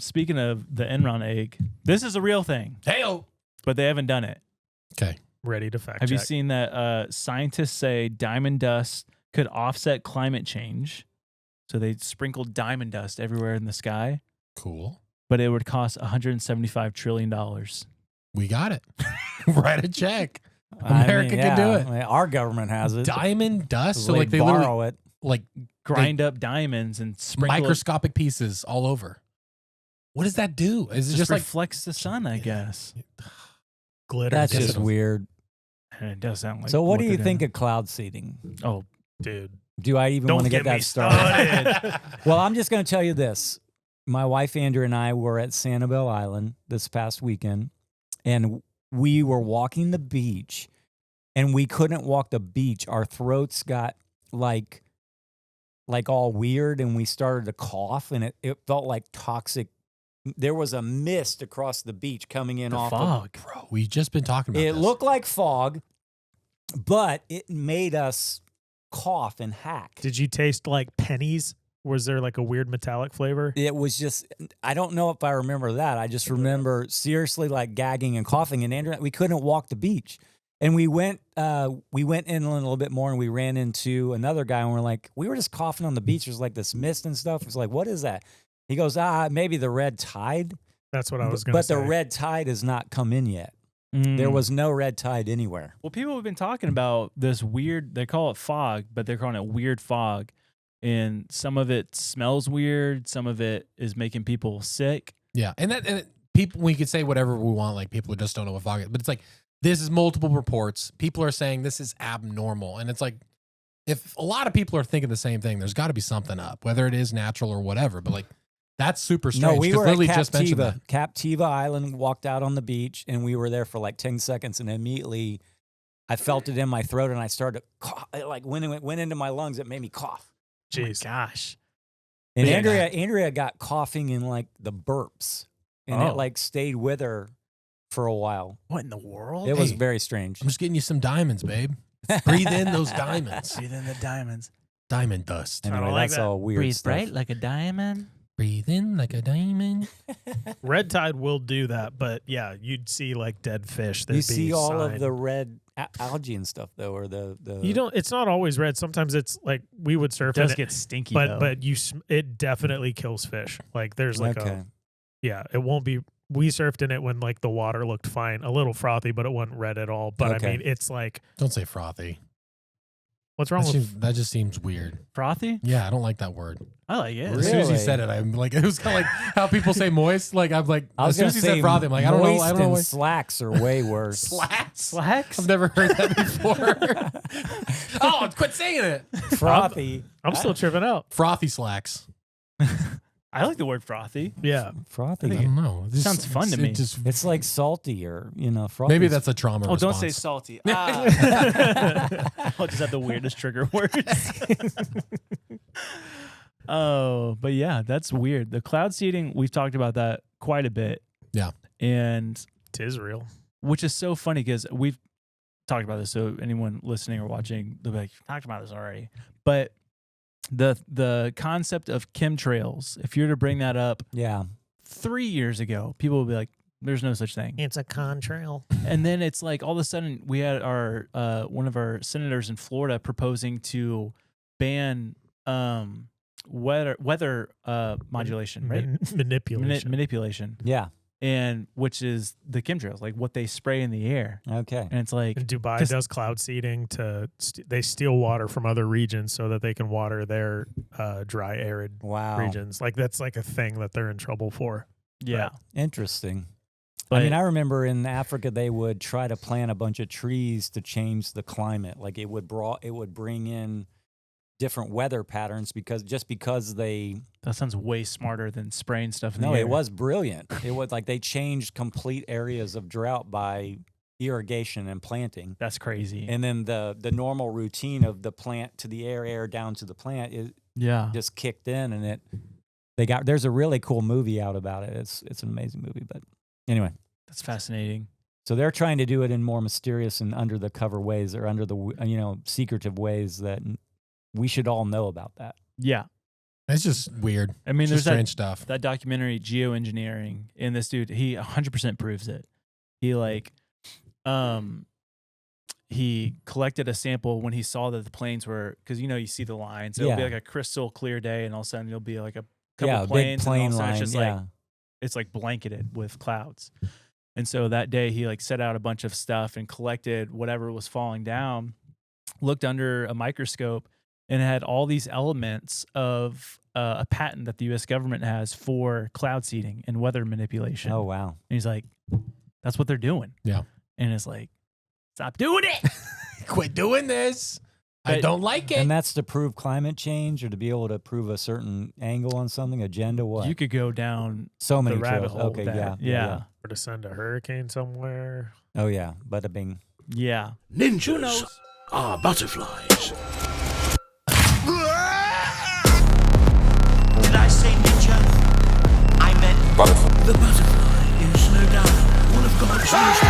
Speaking of the Enron egg, this is a real thing. Hey-o. But they haven't done it. Okay. Ready to fact Have check. you seen that scientists say diamond dust could offset climate change? So they sprinkled diamond dust everywhere in the sky, Cool. but it would cost $175 trillion. We got it. Write a check. America can do it. I mean, our government has it. Diamond dust. So They like they borrow literally it. like Grind up diamonds and sprinkle microscopic pieces all over. What does that do? Is it. it Just like reflects the sun, I guess. Glitter. That's Yes, just it is. weird. And it does sound like. So what do you they're think doing. of cloud seeding? Oh, Dude. Do I even Don't want to get me that started? started. Well, I'm just going to tell you this. My wife, Andrea, and I were at Sanibel Island this past weekend, and we were walking the beach, and we couldn't walk the beach. Our throats got like all weird, and we started to cough, and it felt like toxic. There was a mist across the beach coming in the off fog. bro, we've just been talking about It this. looked like fog, but it made us cough and hack. Did you taste like pennies? Was there like a weird metallic flavor? It was just, I don't know if I remember that. I just remember seriously like gagging and coughing. And Andrew, we couldn't walk the beach. And we went inland a little bit more, and we ran into another guy, and we're like, we were just coughing on the beach. There's like this mist and stuff. It's like, what is that? He goes, maybe the red tide. That's what I was going to But say. the red tide has not come in yet. Mm. There was no red tide anywhere. Well, people have been talking about this weird, they call it fog, but they're calling it weird fog. And some of it smells weird. Some of it is making people sick. Yeah, and people, we could say whatever we want, like people who just don't know what fog is, but it's like this is multiple reports. People are saying this is abnormal, and it's like if a lot of people are thinking the same thing, there's got to be something up, whether it is natural or whatever. But like that's super strange. No, we 'cause were at Lily just mentioned that. Captiva Island, walked out on the beach, and we were there for like 10 seconds, and immediately I felt it in my throat, and I started to cough. It like when it went into my lungs, it made me cough. Jeez. Oh my gosh. And Yeah. Andrea got coughing in like the burps, and Oh. it like stayed with her for a while. What in the world? It was Hey. very strange. I'm just getting you some diamonds, babe. Breathe in those diamonds. Breathe in the diamonds. Diamond dust. Anyway, don't like that's that. all weird Breathe stuff. bright like a diamond. Breathe in like a diamond. Red tide will do that, but yeah, you'd see like dead fish. You There'd see be all of sign. the red algae and stuff though, or the You don't. It's not always red. Sometimes it's like we would It surf. does and get stinky, but though. it definitely kills fish. Like there's like okay. it won't be. We surfed in it when like the water looked fine, a little frothy, but it wasn't red at all. But Okay. I mean, it's like Don't say frothy. what's wrong with That just seems weird. Frothy? Yeah, I don't like that word. I like it. As soon as you Really? said it, I'm like, it was kind of like how people say moist. Like I'm like, I was as soon gonna as you say said frothy, I'm like, I don't know. moist I don't know. and What, slacks are way worse. slacks. Slacks? I've never heard that before. Oh, quit saying it. Frothy. I'm still tripping out. Frothy slacks. I like the word frothy. Yeah. Frothy. I don't know. It just- Sounds fun to it me. just- It's like salty or frothy. maybe that's a trauma Oh, response. don't say salty. I'll just have the weirdest trigger words. Oh, but yeah, that's weird. The cloud seeding, we've talked about that quite a bit. Yeah. And It is real. which is so funny because we've talked about this. So anyone listening or watching, they'll be like, talked about this already. But the concept of chemtrails, if you were to bring that up Yeah. 3 years ago, people would be like, there's no such thing. It's a contrail. And then it's like all of a sudden we had our one of our senators in Florida proposing to ban weather modulation, right? Manipulation. Manipulation, Yeah. and which is the chemtrails, like what they spray in the air, Okay. and it's like And Dubai 'cause- does cloud seeding they steal water from other regions so that they can water their dry, arid Wow. regions. Like that's like a thing that they're in trouble for. yeah. Interesting. But I mean, I remember in Africa they would try to plant a bunch of trees to change the climate. Like it would bring in different weather patterns because they that sounds way smarter than spraying stuff in the air. it was brilliant. It was like they changed complete areas of drought by irrigation and planting. That's crazy. And then the normal routine of the plant to the air down to the plant is Yeah. just kicked in, and there's a really cool movie out about it. It's an amazing movie, but anyway. That's fascinating. So they're trying to do it in more mysterious and under the cover ways, or under the secretive ways that we should all know about that. Yeah. It's just weird. I mean, It's there's just strange stuff. that documentary geoengineering, and this dude, he 100% proves it. He like, he collected a sample when he saw that the planes were, because you see the lines. It'll be like a crystal clear day, and all of a sudden it'll be like a couple a planes, big plane and all of a sudden line. it's just like it's like blanketed with clouds. And so that day he like set out a bunch of stuff and collected whatever was falling down, looked under a microscope, and it had all these elements of a patent that the U.S. government has for cloud seeding and weather manipulation. Oh wow! And he's like, that's what they're doing. Yeah. And it's like, stop doing it. Quit doing this. I don't like it. And that's to prove climate change, or to be able to prove a certain angle on something, agenda. What? You could go down So many the rabbit trails. hole. Okay, with that. yeah. Or to send a hurricane somewhere. Oh yeah, bada bing. Yeah. Ninjas are butterflies. Did I say ninja? I meant The butterfly is no doubt one of God's most